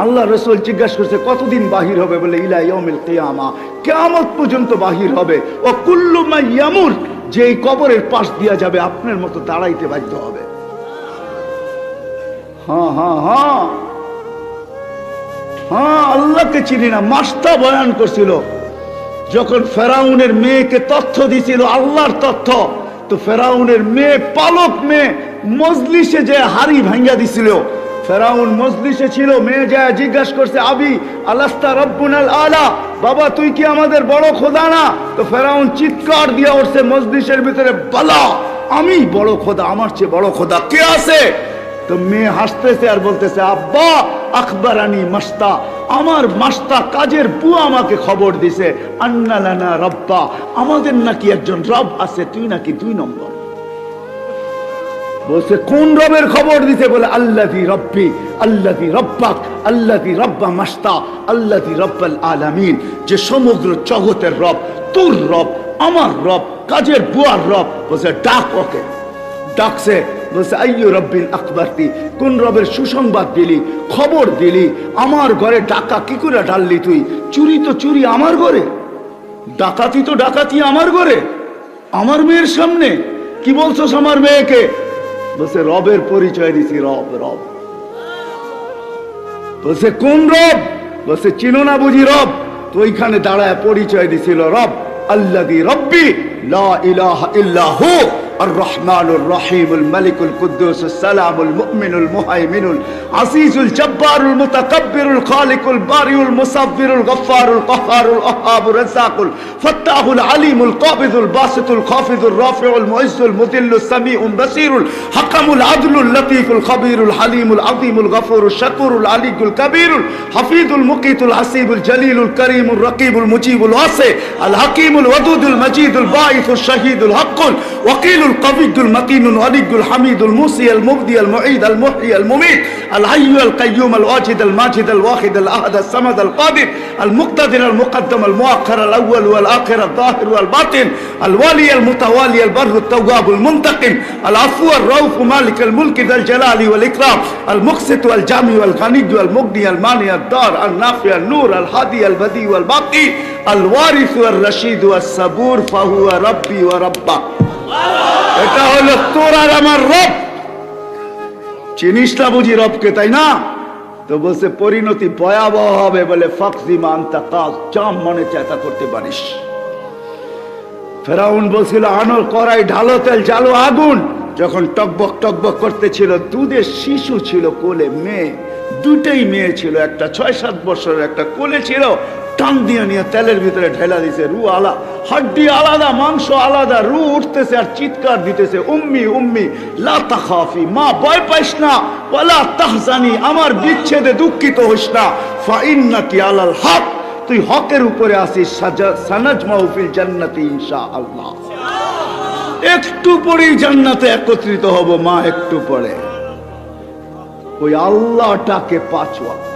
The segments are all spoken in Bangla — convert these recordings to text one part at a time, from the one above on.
আল্লাহ রসুল জিজ্ঞাসা করছে কতদিন বাহির হবে? বলে ইলা ইয়াউমিল কিয়ামা, কিয়ামত পর্যন্ত বাহির হবে। ও কুল্লু মা ইয়ামুত, যে এই কবরের পাশ দিয়া যাবে আপনার মতো দাঁড়াইতে বাধ্য হবে। হ্যাঁ হ্যাঁ হ্যাঁ হ্যাঁ, আল্লাহকে চিনি না। মাস্তা বয়ান করছিল যখন ফেরাউনের মেয়েকে তথ্য দিছিল, আল্লাহর তথ্য, তো ফেরাউনের মেয়ে, পালক মেয়ে, মজলিসে যে হাড়ি ভাঙ্গা দিছিল। ফেরাউন মজলিসে ছিল, মেয়ে যায় জিজ্ঞাসা করছে আবি আলাস্তা রব্বুনাল আলা, বাবা তুই কি আমাদের বড় খোদা না? তো ফেরাউন চিৎকার দিয়া উঠছে মজলিসের ভিতরে, বালা আমি বড় খোদা, আমার চেয়ে বড় খোদা কে আছে? তো মেয়ে হাসতেছে আর বলতেছে আব্বা আখবরানি মাস্তা, আমার মাস্তা কাজের বুয়া আমাকে খবর দিছে, আন্না লানা রব্বা, আমাদের নাকি একজন রব আছে, তুই নাকি 2 নম্বর। বলছে কোন রবের খবর দিছে? বলে আল্লাযী রব্বি আল্লাযী রব্বাক আল্লাযী রব্বা মাস্তা আল্লাযী রব্বাল আলামিন, যে সমগ্র জগতের রব, তোর রব, আমার রব, কাজের বুয়ার রব। বলছে ডাক ওকে। ডাকছে, বলছে আইয়ু রব্বিল আকবরতি, কোন রবের সুসংবাদ দিলি, খবর দিলি? আমার ঘরে ডাকা কি করে ডাললি তুই? চুরি তো চুরি আমার ঘরে, ডাকাতি তো ডাকাতি আমার ঘরে, আমার মেয়ের সামনে কি বলছস আমার মেয়েকে? বলছে রবের পরিচয় দিছি, রব রব। বলছে কোন রব? বলছে চিনো না বুঝি রব? তো ওইখানে দাঁড়ায় পরিচয় দিছিল, রব আল্লাযী রব্বি লা ইলাহা ইল্লা হু الرحمن الرحيم الملك القدوس السلام المؤمن المهيمن العزيز الجبار المتكبر الخالق البارئ المصور الغفار القهار الوهاب الرزاق الفتاح العليم القابض الباسط الخافض الرافع المعز المذل السميع البصير الحكم العدل اللطيف الخبير الحليم العظيم الغفور الشكور العلي الكبير الحفيظ المقيت الحسيب الجليل الكريم الرقيب المجيب الواسع الحكيم الودود المجيد الباعث الشهيد الحق الوكيل القوي المتين الولي الحميد الموصي المبدي المعيد المحيي المميت الحي القيوم الواجد الماجد الواحد الاحد الصمد القادر المقتدر المقدم المؤخر الاول والاخر الظاهر والباطن الوالي المتوالي البر التواب المنتقم العفو الرؤوف مالك الملك ذا الجلال والاكرام المقسط والجامع والغني والمغني المانع الدار النافع النور الهادي البديع والباقي الوارث والرشيد والصبور فهو ربي وربك। এটা হলো তোর আর আমার রব। চিনিস না বুঝি রবকে, তাই না? তো বলছে পরিণতি ভয়াবহ হবে। বলে ফাকজিমা আনতা কাজ, জাম মনে চেষ্টা করতে পারিস। ফেরাউন বলছিল আনো কড়াই, ঢালো তেল, জ্বালো আগুন। যখন টকবক টকবক করতেছিল, দুধের শিশু ছিল কোলে, মেয়ে, দুটেই মেয়ে ছিল, একটা 6-7 বছরের, একটা কোলে ছিল। টান দিয়ে নিয়ে তেলের ভিতরে ঢেলা দিছে। রু আলা, হাড্ডি আলাদা, মাংস আলাদা, রু উঠতেছে আর চিৎকার দিতেছে, উম্মি উম্মি লা তাখাফি, মা ভয় পাইস না, ওয়ালা তাহজানি, আমার বিচ্ছেদে দুঃখিত হইস না, ফা ইন্নাকি আলাল হক, তুই হকের উপরে আসিস, সানাজমাউ ফিল জান্নাতি ইনশাআল্লাহ। একটু পরেই জান্নাতে একত্রিত হব মা, একটু পরে। ওই আল্লাহটাকে 5 ওয়াক্ত।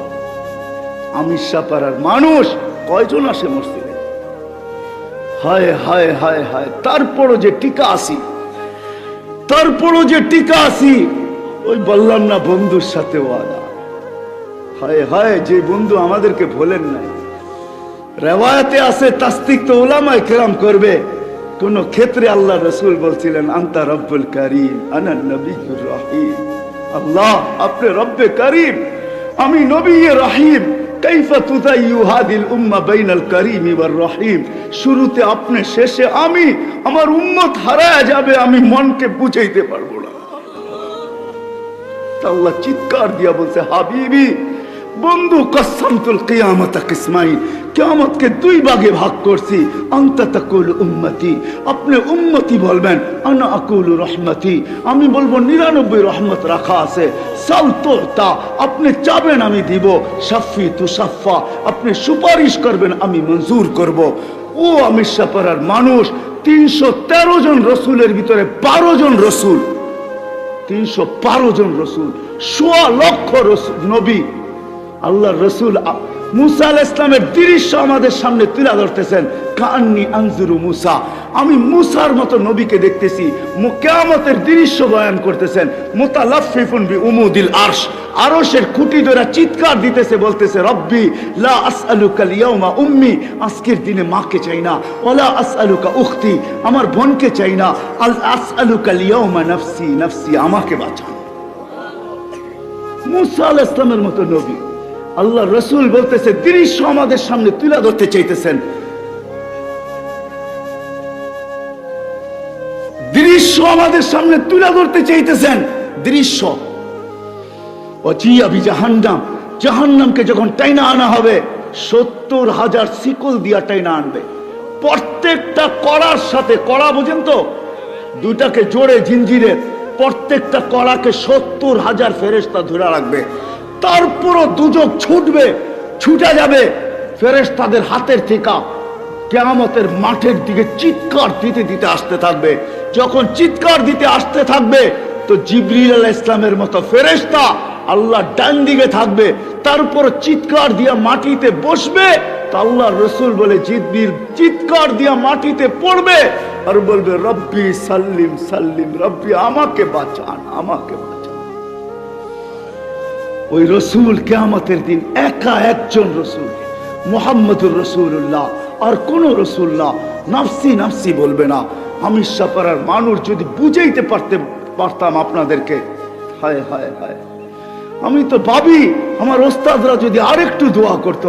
আমিষাপাড়ার মানুষ কয়জন আসে মসজিদে? হায় হায় হায় হায়, তারপরও যে টিকা আসি, তারপরও যে টিকা আসি। ওই বললাম না বন্ধুর সাথে ওয়াদা। হায় হায়, যে বন্ধু আমাদেরকে ভোলেন নাই। রেওয়ায়াতে আছে, তাসদিক তো উলামায়ে কেরাম করবে। কোন ক্ষেত্রে আল্লাহ রাসূল বলছিলেন আনতা রব্বুল কারীম আনা নবিয়্যুর রহিম। আল্লাহ আপনি রব্বে কারীম, আমি নবী রহিম। কাইফা তুযায়্যু হাদিল উম্মাহ বাইনাল কারীম ওয়ার রহিম। শুরুতে আপনি, শেষে আমি, আমার উম্মত হারায়া যাবে, আমি মনকে বুঝাইতে পারবো না। আল্লাহ চিৎকার দিয়া বলছে হাবিবি, বন্ধু, কসসামতুল কিয়ামাতা কিসমাইন, কিয়ামতকে 2 ভাগে ভাগ করছি। আনতা তাকুলু উম্মতি, আপনি উম্মতি বলবেন, আনা আকুলু রহমতি, আমি বলবো 99 রহমত রাখা আছে। সাল তুতা, আপনি চাবেন আমি দিব। শাফি তুশাফা, আপনি সুপারিশ করবেন আমি মঞ্জুর করব। ও আমিষাপাড়ার মানুষ, 313 জন রসুলের ভিতরে 12 জন রসুল, 312 জন রসুল, 1.25 লক্ষ নবী। আল্লাহ রসুল মুসা আলাইহিস সালামের দৃশ্য আমাদের সামনে তুলে ধরতেছেন। কান্নি আনজুরু মুসা, আমি মুসার মতো নবীকে দেখতেছি। কিয়ামতের দৃশ্য বয়ান করতেছেন। মুতালাফফিফুন বি উমুদিল আরশ, আরশের খুঁটি ধরে চিৎকার দিতেছে, বলতেছে রব্বি লা আসআলুকা আল-ইয়াওমা উম্মি, আজকের দিনে মাকে চাই না, ওয়ালা আসআলুকা উখতি, আমার বোনকে চাই না, আসআলুকা আল-ইয়াওমা নাফসি নাফসি, আমাকে বাঁচান। মুসা আলাইহিস সালামের মতো নবী, আল্লাহ রাসূল বলতেছে দৃশ্য আমাদের সামনে তুলে ধরতে চাইতেছেন, দৃশ্য আমাদের সামনে তুলে ধরতে চাইতেছেন, দৃশ্য। ওয়াজিয়া বিজাহান্নাম, জাহান্নামকে যখন টাইনা আনা হবে 70,000 শিকল দিয়া টাইনা আনবে, প্রত্যেকটা কড়ার সাথে, কড়া বুঝেন তো, দুটাকে জোড়ে জিঞ্জিরের, প্রত্যেকটা কড়াকে 70,000 ফেরেশতা ধরে রাখবে। তারপরও দুজক ছুটবে, ছুটে যাবে ফেরেশতাদের হাতের থেকে, কিয়ামতের মাঠের দিকে চিৎকার দিতে দিতে আসতে থাকবে। যখন চিৎকার দিতে আসতে থাকবে তো জিবরিল আলাইহিস সালামের মতো ফেরেশতা আল্লাহ ডান দিকে থাকবে, তারপর চিৎকার দিয়া মাটিতে বসবে। তো আল্লাহ রাসূল বলে জিবরিল চিৎকার দিয়া মাটিতে পড়বে আর বলবে রব্বি সাল্লিম সাল্লিম, রব্বি আমাকে বাঁচান, আমাকে বাঁচান। ওই রাসূল কিয়ামতের দিন একা একজন রাসূল, মুহাম্মদুর রাসূলুল্লাহ, আর কোন রাসূল না, নাফসি নাফসি বলবে না। আমি সাপাড়ার মানুষ যদি বুঝাইতে পারতাম আপনাদেরকে, হায় হায় হায়, আমি তো ভাবি আমার ওস্তাদরা যদি আরেকটু দোয়া করত,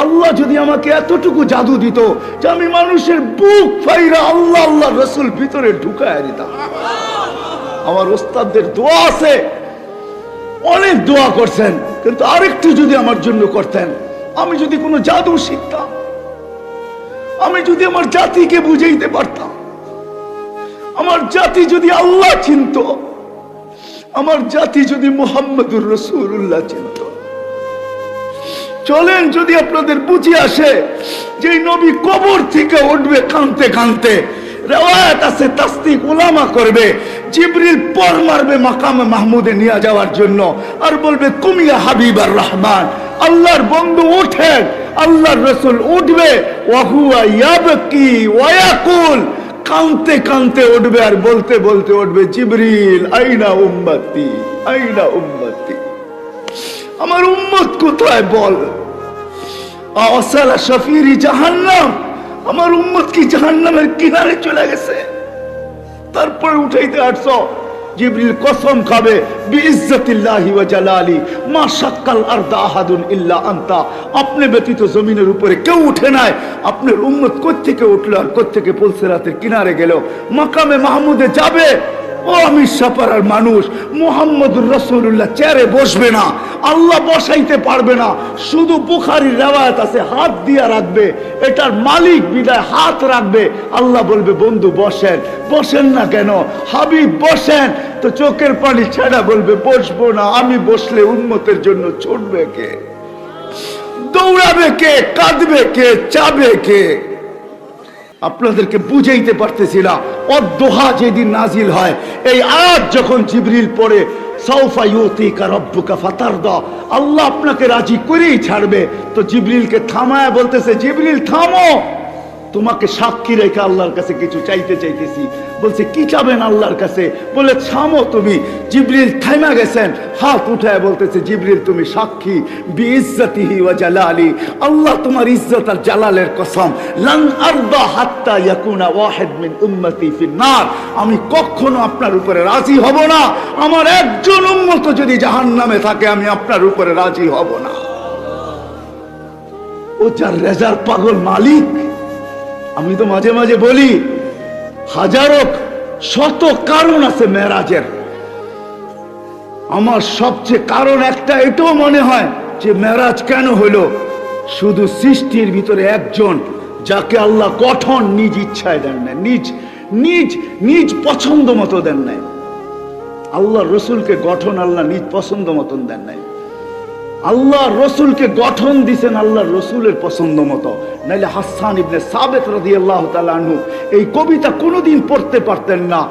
আল্লাহ যদি আমাকে এতটুকু জাদু দিত যে আমি মানুষের বুক ফাইরা আল্লাহ আল্লাহ রাসূল ভিতরে ঢুকায় দিতাম। আমার ওস্তাদদের দোয়া আছে, অনেক দোয়া করছেন, কিন্তু আরেকটু যদি আমার জন্য করতেন, আমি যদি কোনো জাদু শিখতাম, আমি যদি আমার জাতিকে বুঝাইতে পারতাম, আমার জাতি যদি আল্লাহ চিনত, আমার জাতি যদি মুহাম্মদুর রাসূলুল্লাহ চিনত। চলেন যদি আপনাদের বুঝে আসে যে নবী কবর থেকে উঠবে কাঁদতে কাঁদতে, রিওয়ায়াত আছে তাসদিক উলামা করবে, জিবরিল পর মারবে মাকামে মাহমুদে নিয়ে যাওয়ার জন্য আর বলবে কুমিয়া হাবিবার রহমান, আল্লাহর বন্ধু ওঠেন। আল্লাহর রাসূল উঠবে, ওয়া হুয়া ইয়াবকি ওয়া ইয়াকুল, কাঁদতে কাঁদতে উঠবে আর বলতে বলতে উঠবে জিবরিল আইনা উম্মতি, আইনা উম্মতি, আমার উম্মত কোথায় বল। আসালা শাফিরি জাহান্নাম, আমার উম্মত কি জাহান্নামের কিনারে চলে গেছে। তারপর উঠাইতে আসছো, জিবরিল কসম খাবে বিইজ্জতিল্লাহি ওয়া জালালি মা শাক্কাল আরদা আহাদুন ইল্লা আনতা, আপনি ব্যতীত জমিনের উপরে কেউ উঠে নাই। আপনার উম্মত কোত্থেকে উঠলো আর কোত্থেকে পুলসিরাতের কিনারে গেল, মাকামে মাহমুদে যাবে। ও আমি সাপাড়ার মানুষ, মুহাম্মদুর রাসূলুল্লাহ চেয়ারে বসবে না, আল্লাহ বসাইতে পারবে না। শুধু বুখারীর রিওয়ায়াত আছে হাত দিয়া রাখবে, এটার মালিক বিদায় হাত রাখবে। আল্লাহ বলবে বন্ধু বসেন, বসেন না কেন হাবিব বসেন, তো চোখের পানি ছেড়া বলবে বসবো না। আমি বসলে উম্মতের জন্য ছুটবে কে, দৌড়াবে কে, কাঁদবে কে, চাবে কে। আপনাদেরকে বুঝাইতে পারতেছিলাম অদ্দোহা যেদিন নাজিল হয়, এই আয়াত যখন জিবরিল পড়ে সাউফা ইউতিকা রাব্বুকা ফাতারদা, আল্লাহ আপনাকে রাজি করেই ছাড়বে। তো জিবরিলকে থামায় বলতেছে জিবরিল থামো, তোমাকে সাক্ষী রেখে আল্লাহর কাছে কিছু চাইতে চাইতেছি। বলছে কি চাবেন আল্লাহর কাছে? বলে থামো তুমি। জিবরিল থামা গেছেন, হাত উঠায় বলতেছে জিবরিল তুমি সাক্ষী, বিইজ্জতিহি ওয়া জালালি, আল্লাহ তোমার ইজ্জত আর জালালের কসম, লান আরদা হাত্তা ইয়াকুনা ওয়াহিদ মিন উম্মতি ফিন নার, আমি কখনো আপনার উপরে রাজি হব না, আমার একজন উম্মত যদি জাহান্নামে থাকে আমি আপনার উপরে রাজি হব না। ও যার রেজার পাগল মালিক। আমি তো মাঝে মাঝে বলি হাজারো শত কারণ আছে মেরাজের, আমার সবচেয়ে কারণ একটা এটাও মনে হয় যে মেরাজ কেন হলো, শুধু সৃষ্টির ভিতরে একজন যাকে আল্লাহ গঠন নিজ ইচ্ছায় দেন নাই, নিজ নিজ নিজ পছন্দ মতো দেন নাই। আল্লাহ রসুলকে গঠন আল্লাহ নিজ পছন্দ মতন দেন নাই, আল্লাহ রসুলকে গঠন দিছেন আল্লাহ রসুলের পছন্দ মতো। নাইলে হাসান ইবনে সাবিত রাদিয়াল্লাহু তাআলা আনহু এই কবিতা কোনোদিন পড়তে পারতেন না।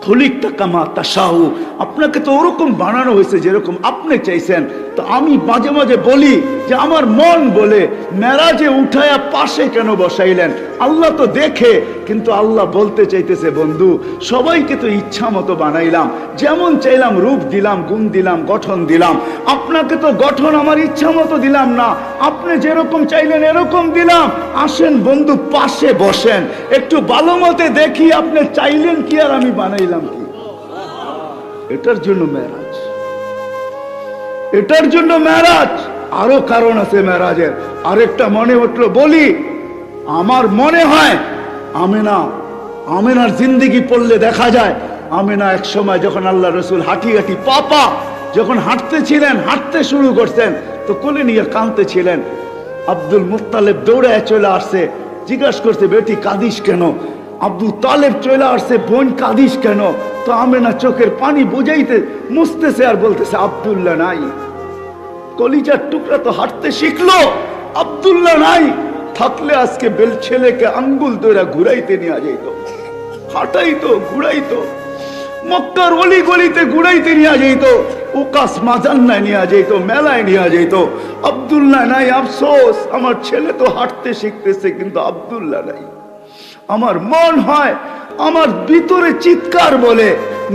খুলিকতা কামা তাশাউ, আপনাকে তো ওরকম বানানো হয়েছে যেরকম আপনি চাইছেন। তো আমি মাঝে মাঝে বলি যে আমার মন বলে মেরাজে উঠায়া পাশে কেন বসাইলেন? আল্লাহ তো দেখে, কিন্তু আল্লাহ বলতে চাইতেছে বন্ধু সবাইকে তো ইচ্ছা মতো বানাইলাম, যেমন চাইলাম রূপ দিলাম, গুণ দিলাম, গঠন দিলাম। আপনাকে তো গঠন আমার ইচ্ছা মতো দিলাম না, আপনি যেরকম চাইলেন এরকম দিলাম। আসেন বন্ধু পাশে বসেন, একটু ভালো মতে দেখি আপনি চাইলেন কি আর আমি বানাইলাম কি। এটার জন্য মেরাজ, এটার জন্য মেরাজ। আরো কারণ আছে মেরাজের। আরেকটা মনে উঠলো বলি, আমার মনে হয় আমেনার জিন্দেগি পড়লে দেখা যায় আমেনা এক সময় যখন আল্লাহ রসুল হাঁটি হাঁটি পাপা যখন হাঁটতেছিলেন, হাঁটতে শুরু করছেন, তো কোলে নিয়ে কাঁদতেছিলেন। আব্দুল মুত্তালিব দৌড়ে চলে আসছে, জিজ্ঞাসা করছে বেটি কাঁদিস কেন? আব্দুল তালেব চলে আসছে, বোন কাঁদিস কেন? তো আমেনা চোখের পানি বুঝাইতে মুছতেছে আর বলতেছে আব্দুল্লাহ নাই। কলিজার টুকরা তো হাঁটতে শিখলো, আব্দুল্লাহ নাই। থাকলে আজকে বেল ছেলেকে আঙ্গুল ধরে ঘুরাইতে নিয়ে যাইতো, হাঁটাইতো, ঘুরাইতো, মক্কার অলি গলিতে ঘুরাইতে নিয়ে যাইতো, উকাস মাজান্নায় নিয়ে যাইতো, মেলায় নিয়ে যাইতো। আব্দুল্লাহ নাই, আফসোস আমার ছেলে তো হাঁটতে শিখতেছে কিন্তু আব্দুল্লাহ নাই। আমার মন হয়, আমার ভিতরে চিৎকার বলে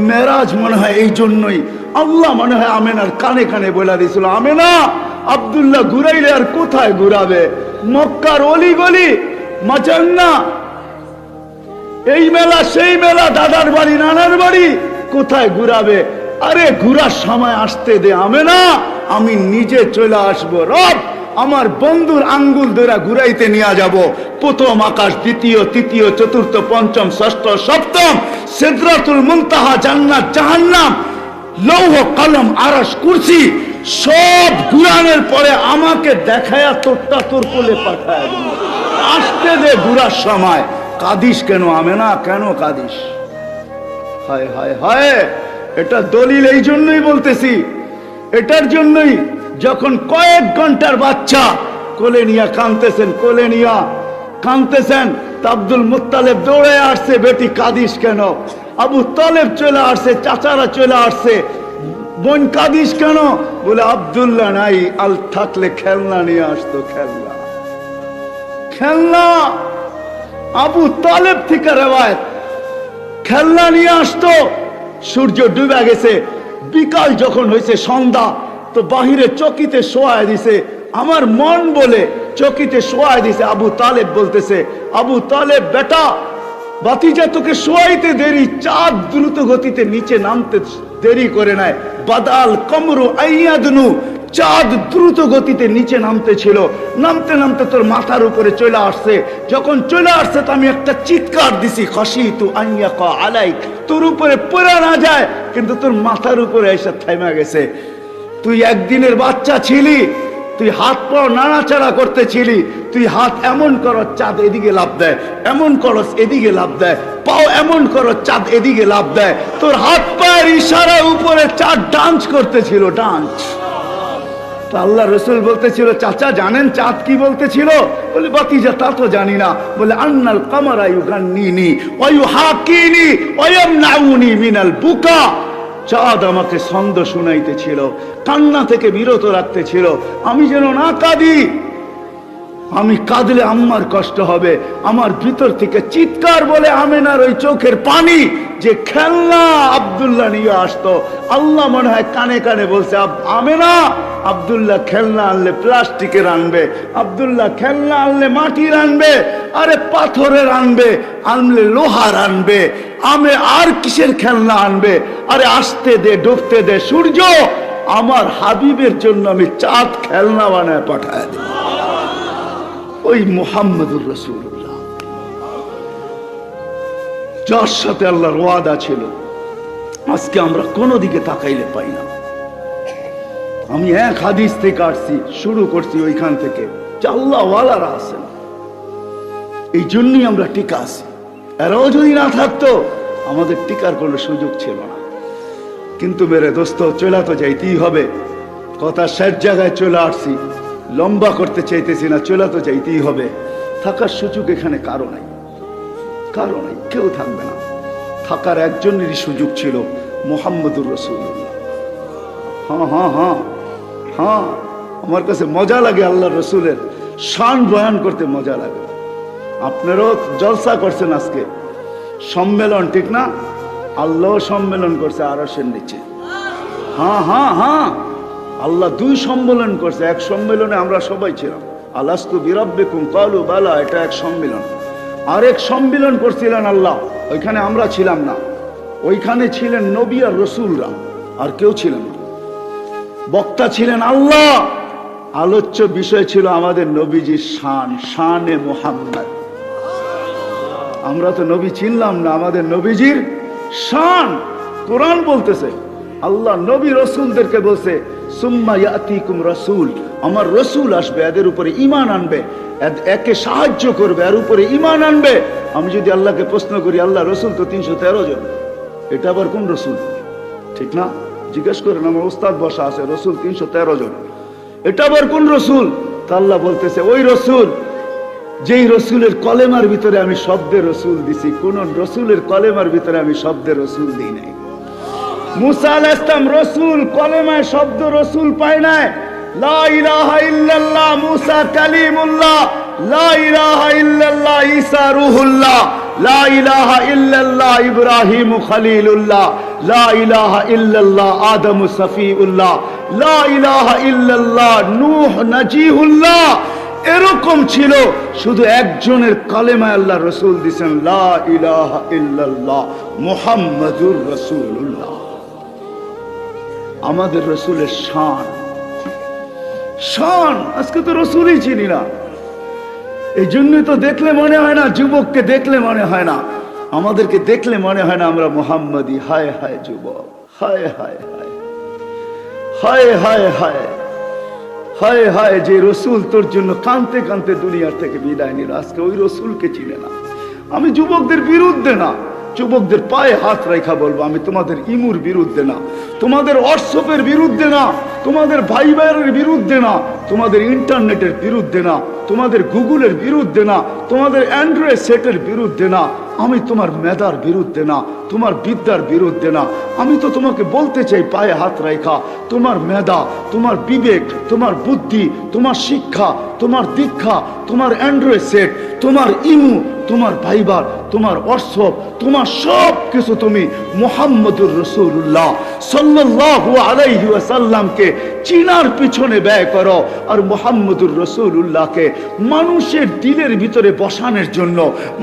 মেরাজ মনে হয় এই জন্যই আল্লাহ মনে হয় আমেনার কানে কানে বলে দিয়েছিল, আমেনা আব্দুল্লাহ ঘুরাইলে আর কোথায় ঘুরাবে? মক্কার অলি গলি, মাজান্না, এই মেলা সেই মেলা, দাদার বাড়ি নানার বাড়ি, কোথায় ঘুরাবে? আরে ঘুরার সময় আসতে দে আমেনা, আমি নিজে চলে আসবো। রব আমার বন্ধুর আঙ্গুল ধরে ঘুরাইতে নিয়ে যাব। প্রথম আকাশ, দ্বিতীয়, তৃতীয়, চতুর্থ, পঞ্চম, ষষ্ঠ, সপ্তম, সিদরাতুল মুনতাহা, জান্নাত, জাহান্নাম, লৌহ কলম, আরশ, কুরসি সব ঘুরানোর পরে আমাকে দেখায়া তোরটা তোর কোলে পাঠায় দিল। আসতে দে ঘুরার সময়। কাঁদিস কেন আমেনা, কেন কাঁদিস? হায় হায় হায়, এটা দলিল এই জন্যই বলতেছি, এটার জন্যই যখন কয়েক ঘন্টার বাচ্চা কোলে নিয়ে কাঁদতেছেন, কোলে নিয়ে কাঁদতেছেন, আব্দুল মুত্তালিব দৌড়ে আসছে, বেটি কাঁদিস কেন? আবু তালেব চলে আসছে, চাচারা চলে আসছে, বোন কাঁদিস কেন? বলে আব্দুল্লাহ নাই, আল থাকলে খেলনা নিয়ে আসতো, খেলনা, খেলনা। আবু তালেব থেকে রেওয়ায়েত, খেলনা নিয়ে আসতো। সূর্য ডুবে গেছে, বিকাল যখন হয়েছে সন্ধ্যা, তো বাহিরে চকিতে শোয়ায় দিছে। আমার মন বলে চকিতে শোয়ায় দিছে। আবু তালেব বলতেছে, আবু তালেব বেটা, বাতিজা তোকে শোয়াইতে দেরি, চাঁদ দ্রুত গতিতে নিচে নামতে দেরি করে নাই। বাদাল কমরু আইয়াদনু, চাঁদ দ্রুত গতিতে নিচে নামতে ছিল, নামতে নামতে তোর মাথার উপরে চলে আসছে। যখন চলে আসছে তো আমি একটা চিৎকার দিছি, খাশিতু আইয়াকা আলাইক, তোর উপরে পড়ে না যায়, কিন্তু তোর মাথার উপরে এসে থেমে গেছে। তুই একদিনের বাচ্চা ছিলি, তুই হাত পা নাড়াচাড়া করতেছিলি, তুই হাত এমন করো চাঁদ এদিকে লাভ দেয়, এমন করো এদিকে লাভ দেয়, পাও এমন করো চাঁদ এদিকে লাভ দেয়। তোর হাত পায়ের ইশারা উপরে চাঁদ ডান্স করতেছিল, ডান্স। আল্লাহ রসুল বলতেছিল, চাচা জানেন চাঁদ কি বলতেছিল? বলে বাতিজা তা তো জানি না। বলে আন্নাল কামারা ইউগান্নিনি ওয়া ইউহাকিনি ওয়া ইয়ামনাউনি মিনাল বুকা, চাঁদ আমাকে ছন্দ শুনাইতেছিল, কান্না থেকে বিরত রাখতেছিল, আমি যেন না কাঁদি। আমি কাঁদলে আম্মার কষ্ট হবে। আমার ভিতর থেকে চিৎকার বলে আমেনার ওই চোখের পানি, যে খেলনা আব্দুল্লাহ নিয়ে আসতো। আল্লাহ মনে হয় কানে কানে বলছে, আমেনা আব্দুল্লাহ খেলনা আনলে প্লাস্টিকের আনবে, আব্দুল্লাহ খেলনা আনলে মাটির আনবে, আরে পাথরের আনবে, আনলে লোহার আনবে, আমি আর কিসের খেলনা আনবে? আরে আসতে দে, ডুবতে দে সূর্য। আমার হাবিবের জন্য আমি চাঁদ খেলনা বানায় পাঠায় দিই। ওই মুহাম্মদুর রাসূলুল্লাহ, যার সাথে আল্লাহর ওয়াদা ছিল, আজকে আমরা কোনো দিকে তাকাইলে পাই না। আমি এক হাদিস থেকে আসছি, শুরু করছি ওইখান থেকে, যে আল্লাহ ওয়ালারা আছেন, এই জন্যই আমরা টিকা আছি। এরাও যদি না থাকতো আমাদের টিকার কোনো সুযোগ ছিল না। কিন্তু মেরে দোস্ত, চলে তো যাইতেই হবে। কথা শেষ জায়গায় চলে আসছি, লম্বা করতে চাইতেছি না, চলে তো যাইতেই হবে। থাকার সুযোগ এখানে কারো নাই, কারো নাই, কেউ থাকবে না। থাকার একজনেরই সুযোগ ছিল, মুহাম্মদুর রাসূলুল্লাহ। হ্যাঁ হ্যাঁ হ্যাঁ হ্যাঁ, আমার কাছে মজা লাগে আল্লাহ রসুলের শান বয়ান করতে মজা লাগে। আপনারাও জলসা করছেন আজকে, সম্মেলন, ঠিক না? আল্লাহ সম্মেলন করছে আরশের নিচে। হ্যাঁ হ্যাঁ হ্যাঁ, আল্লাহ 2 সম্মেলন করছে। এক সম্মেলনে আমরা সবাই ছিলাম, আলাস্তু বিরাব্বিকুম ক্বালু বালা, এটা এক সম্মেলন। আরেক সম্মেলন করছিলেন আল্লাহ, ওইখানে আমরা ছিলাম না। ওইখানে ছিলেন নবী আর রসুলরা, আর কেউ ছিলেন না। বক্তা ছিলেন আল্লাহ, আলোচ্য বিষয় ছিল আমাদের নবীজির শান, শানে মুহাম্মদ। আমরা তো নবী চিনলাম না, আমাদের নবীজির শান কোরআন বলতেছে। আল্লাহ নবী রসুলদেরকে বলছে, সুম্মা ইয়াতিকুম রাসূল, আমার রসুল আসবে, এদের উপরে ঈমান আনবে, একে সাহায্য করবে, এর উপরে ঈমান আনবে। আমি যদি আল্লাহকে প্রশ্ন করি, আল্লাহ রসুল তো 313 জন, এটা আবার কোন রসুল? ঠিক না? জিজ্ঞেস করেন, আমার ওস্তাদ বসা আছে, রসুল 313 জন, এটা আবার কোন রসুল? তা আল্লাহ বলতেছে, ওই রসুল যেই রসুলের কলেমার ভিতরে আমি শব্দে রসুল দিছি, কোন রসুলের কলেমার ভিতরে আমি শব্দে রসুল দিই নাই। মুসা আলাইহিস সালাম রসুল, কলেমায় শব্দ রসুল পায় নাই। লা ইলাহা ইল্লাল্লাহ মুসা কালিমুল্লাহ, লা ইলাহা ইল্লাল্লাহ ঈসা রূহুল্লাহ, লা ইলাহা ইল্লাল্লাহ ইব্রাহিম খলিলুল্লাহ, লা ইলাহা ইল্লাল্লাহ আদম সফিউল্লাহ, লা ইলাহা ইল্লাল্লাহ নূহ নাজিহুল্লাহ। এরকম ছিল, শুধু একজনের কালেমায় আল্লাহ রসুল দিয়েছেন, লা ইলাহা ইল্লাল্লাহ মুহাম্মাদুর রাসূলুল্লাহ। আমাদের রসুলের শান, শান আজকে তো রসুলই চিনি না। এই জন্যই তো দেখলে মনে হয় না, যুবককে দেখলে মনে হয় না, আমাদেরকে দেখলে মনে হয় না আমরা মুহাম্মাদি। হায় হায় যুবক, হায় হায় হায় হায় হায় হায় হায় হায়, যে রসুল তোর জন্য কাঁদতে কাঁদতে দুনিয়ার থেকে বিদায় নিল, আজকে ওই রসুলকে চিনে না। আমি যুবকদের বিরুদ্ধে না, যুবকদের পায়ে হাত রেখা বলবো, আমি তোমাদের ইমুর বিরুদ্ধে না, তোমাদের হোয়াটসঅ্যাপের বিরুদ্ধে না, তোমাদের ভাইবারের বিরুদ্ধে না, তোমাদের ইন্টারনেটের বিরুদ্ধে না, তোমাদের গুগলের বিরুদ্ধে না, তোমাদের অ্যান্ড্রয়েড সেটের বিরুদ্ধে না, আমি তোমার মেধার বিরুদ্ধে না, তোমার বিদ্যার বিরুদ্ধে না। আমি তো তোমাকে বলতে চাই, পায়ে হাত রেখা, তোমার মেধা, তোমার বিবেক, তোমার বুদ্ধি, তোমার শিক্ষা, তোমার দীক্ষা, তোমার অ্যান্ড্রয়েড সেট, তোমার ইমু, তোমার ভাইবার, তোমার হোয়াটসঅ্যাপ, তোমার সব কিছু তুমি মুহাম্মদুর রাসূলুল্লাহ সাল্লাল্লাহু আলাইহি ওয়াসাল্লামকে চিনার পিছনে ব্যয় করো। আর মুহাম্মদুর রাসূলুল্লাহকে মানুষের দিলের ভিতরে বসানোর জন্য,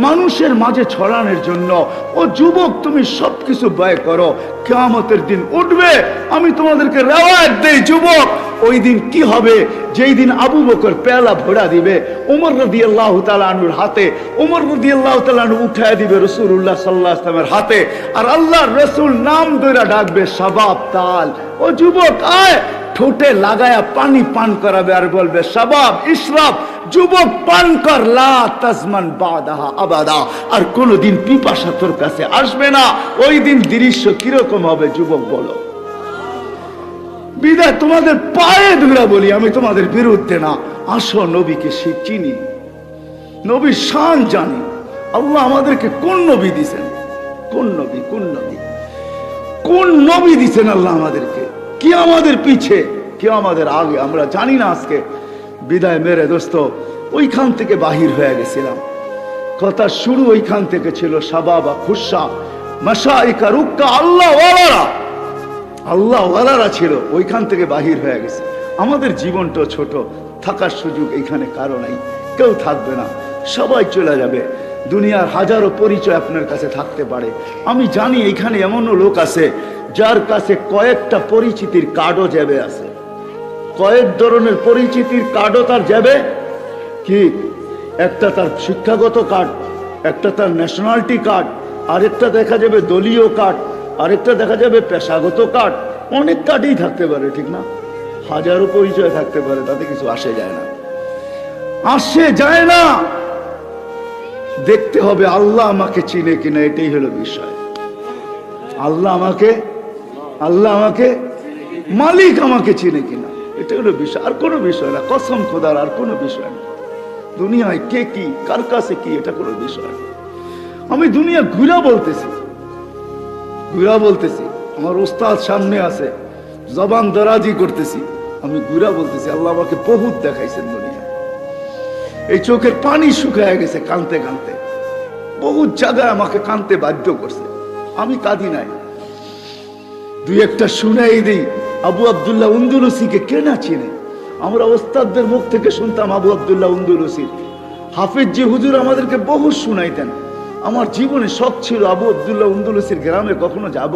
মানুষের মাঝে ছড়ানোর জন্য, ও যুবক তুমি সবকিছু ব্যয় করো। কিয়ামতের দিন উঠবে, আমি তোমাদেরকে রেওয়ায়ত দেই যুবক, ওই দিন কি হবে? যেই দিন আবু বকর পেয়ালা ভরা দিবে ওমর রাদিয়াল্লাহু তাআলা আনহুর হাতে, ওমর রাদিয়াল্লাহু তাআলা আনহু উঠায় দিবে রাসূলুল্লাহ সাল্লাল্লাহু আলাইহি ওয়াসাল্লামের হাতে, আর আল্লাহর রাসূল নাম ধরে ডাকবে, শাবাব তাল, ও যুবক আয়, ঠোঁটে লাগায়া পানি পান করাবে, আর বলবে, শাবাব ইশরাব, যুবক পান কর, লা তাজমান বাদাহা আবাদা, আর কোনদিন পিপাসা তোর কাছে আসবে না। ওই দিন দৃশ্য কিরকম হবে যুবক বলো? বিদায় তোমাদের পায়ে ধরে বলি, আমি তোমাদের বিরুদ্ধে না। আসো নবীকে চিনি, নবীর শান জানি। আল্লাহ আমাদেরকে কোন নবী দিছেন? কোন নবী? কোন নবী? কোন নবী দিছেন আল্লাহ আমাদেরকে? কি আমাদের পিছে, কি আমাদের আগে, আমরা জানি না। আজকে বিদায় মেরে দোস্ত, ওইখান থেকে বাহির হয়ে গেছিলাম। কথা শুরু ওইখান থেকে ছিল, শাবাবা খুশা মাশাইকা রুক্কা, আল্লাহ ওয়ালারা, আল্লাহ ওয়ালারা ছিল, ওইখান থেকে বাহির হয়ে গেছে। আমাদের জীবনটা ছোট, থাকার সুযোগ এইখানে কারো নাই, কেউ থাকবে না, সবাই চলে যাবে। দুনিয়ার হাজারো পরিচয় আপনার কাছে থাকতে পারে। আমি জানি এখানে এমনও লোক আছে যার কাছে কয়েকটা পরিচিতির কার্ডও যাবে আছে, কয়েক ধরনের পরিচিতির কার্ডও তার যাবে। কি? একটা তার শিক্ষাগত কার্ড, একটা তার ন্যাশনালিটি কার্ড, আরেকটা দেখা যাবে দলীয় কার্ড, আরেকটা দেখা যাবে পেশাগত কার্ড। অনেক কার্ডই থাকতে পারে, ঠিক না? হাজারো পরিচয় থাকতে পারে, তাতে কিছু আসে যায় না, আসে যায় না। দেখতে হবে আল্লাহ আমাকে চিনে কিনা, এটাই হলো বিষয়। আল্লাহ আমাকে মালিক আমাকে চিনে কিনা, এটা হলো বিষয়, আর কোনো বিষয় না। কসম খোদার, আর কোনো বিষয় না। দুনিয়ায় কে কি, কার কাছে কি, এটা কোনো বিষয় না। আমি দুনিয়া ঘুরা বলতেছি, ঘুরা বলতেছি, আমার ওস্তাদ সামনে আছে, জবান দরাজি করতেছি, আমি ঘুরা বলতেছি আল্লাহ আমাকে বহুত দেখাইছেন দুনিয়া। এই চোখের পানি শুকায় গেছে কানতে কানতে, বহুত জায়গায় আমাকে কানতে বাধ্য করছে, আমি কাঁদি নাই। দুই একটা শুনাই দিই, আবু আব্দুল্লাহ উন্দুলুসিকে কে না চিনে? আমরা ওস্তাদদের মুখ থেকে শুনতাম আবু আব্দুল্লাহ উন্দুলুসির হাফিজ জি হুজুর আমাদেরকে বহু শুনাইতেন। আমার জীবনে শখ ছিল আবু আব্দুল্লাহ উন্দুলুসির গ্রামে কখনো যাব।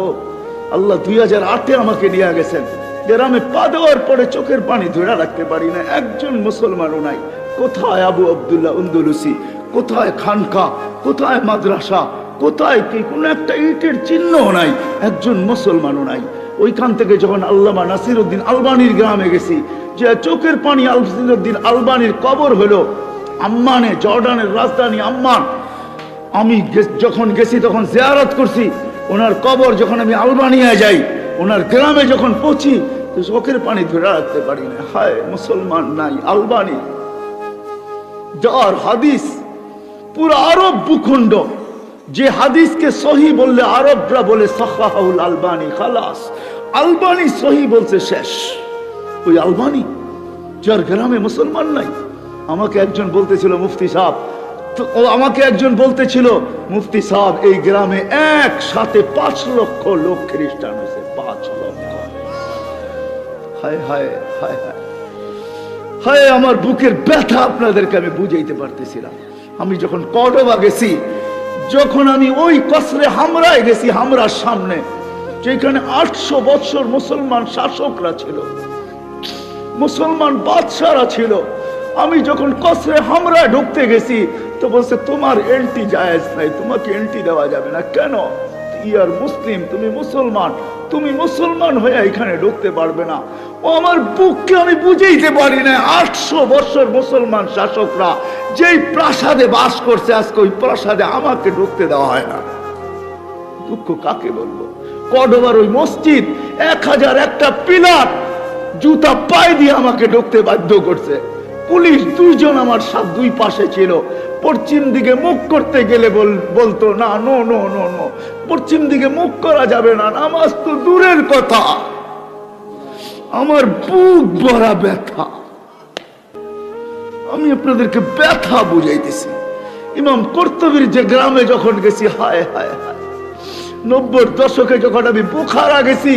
আল্লাহ 2008-এ আমাকে নিয়ে গেছেন। গ্রামে পা দেওয়ার পরে চোখের পানি ধরে রাখতে পারি না, একজন মুসলমানও নাই। কোথায় আবু আব্দুল্লাহ উন্দুলুসি, কোথায় খানকা, কোথায় মাদ্রাসা, কোথায় কি কোনো একটা ইটের চিহ্নও নাই, একজন মুসলমানও নাই। ওইখান থেকে যখন আল্লামা নাসিরউদ্দিন আলবানির গ্রামে গেছি, যে চোখের পানি নাসিরউদ্দিন আলবানির কবর হলো আম্মানে, জর্ডানের রাজধানী আম্মান। আমি যখন গেছি তখন জিয়ারত করছি ওনার কবর। যখন আমি আলবানিয়ায় যাই, ওনার গ্রামে যখন পৌঁছি, তো চোখের পানি ধরে রাখতে পারি না। হায়, মুসলমান নাই আলবানি, যার হাদিস পুরো আরব ভূখণ্ড, যে হাদিসকে সহি বললে আরবরা বলে সাহাহুল আলবানি, খালাস আলবানি সহি বলছে শেষ। ওই আলবানি যার গ্রামে মুসলমান নাই। আমাকে একজন বলতেছিল মুফতি সাহেব, আমাকে একজন বলতেছিল মুফতি সাহেব এই গ্রামে একসাথে 5 লক্ষ লোক খ্রিস্টান হয়েছে, 5 লক্ষ। হায় হায় হায় হায় হায়, আমার বুকের ব্যথা আপনাদেরকে আমি বুঝাইতে পারতেছিলাম। আমি যখন কর্ডোবা গেছি, যখন আমি ওই কসরে হামরায় গেছি, হামরার সামনে যেখানে 800 বছর মুসলমান শাসকরা ছিল, মুসলমান বাদশারা ছিল, আমি যখন কসরে হামরায় ঢুকতে গেছি তো বলছে তোমার এন্ট্রি জায়েজ নাই, তোমাকে এন্ট্রি দেওয়া যাবে না। কেন? ইয়ার মুসলিম, তুমি মুসলমান, তুমি মুসলমান হয়ে এখানে ঢুকতে পারবে না। ও আমার বুককে আমি বুঝাইতে পারি না। 800 বছর মুসলমান শাসকরা যেই প্রাসাদে বাস করছে, আজকে ওই প্রাসাদে আমাকে ঢুকতে দেওয়া হয় না। দুঃখ কাকে বলবো? কর্ডোবার ওই মসজিদ 1001টা পিলার জুতা পায়ে দিয়ে আমাকে ঢুকতে বাধ্য করছে। পুলিশ 2 জন আমার দুই পাশে ছিল। পশ্চিম দিকে মুখ করতে গেলে বলতো না, নো নো নো নো, পশ্চিম দিকে মুখ করা যাবে না, নামাজ তো দূরের কথা। আমার বুক ভরা ব্যথা, আমি আপনাদেরকে ব্যথা বুঝাইতেছি। ইমাম কর্তুবীর যে গ্রামে যখন গেছি, হায় হায় হায়, 90-র দশকে যখন আমি বুখারা গেছি,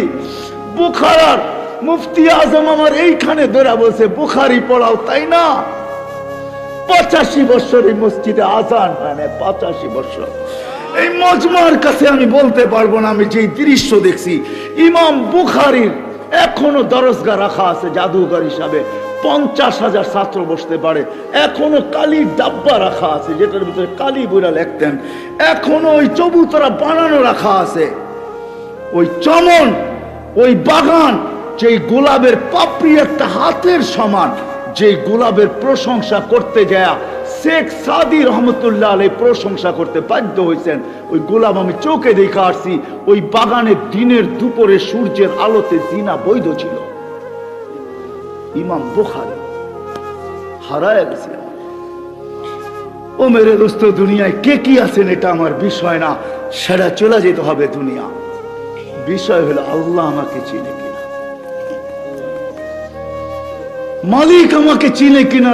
বুখারার মুফতি আজম আমার এইখানে ধরে বলছে বুখারি পড়াও, তাই না? 85 বছর এই মসজিদে আজান হয় না, 85 বছর। এই মজমার কাছে আমি বলতে পারবো না আমি যে দৃশ্য দেখছি। ইমাম বুখারীর এখনো দরজগা রাখা আছে জাদুঘর হিসাবে, 50,000 ছাত্র বসতে পারে। এখনো কালির ডাব্বা রাখা আছে, যেটার ভিতরে কালি বইরা লিখতেন। এখনো ওই চবুতরা বানানো রাখা আছে। ওই চমন, ওই বাগান, যেই গোলাপের পাপড়ি একটা হাতের সমান, যে গোলাপের প্রশংসা করতে যায় শেখ সাদি রহমতুল্লাহ আলাইহি প্রশংসা করতে বাধ্য হয়েছেন। ওই গোলাপ আমি চোখে দেখে আসছি। ওই বাগানে দিনের দুপুরে সূর্যের আলোতে জিনা বৈধ ছিল। ইমাম বুখারী হারায় গেছে। ও মেরে দোস্ত, দুনিয়ায় কে কি আছেন এটা আমার বিষয় না, সেটা চলে যেতে হবে দুনিয়া। বিষয় হলো আল্লাহ আমাকে চিনে কিনা, মালিক আমাকে চিনে কিনা।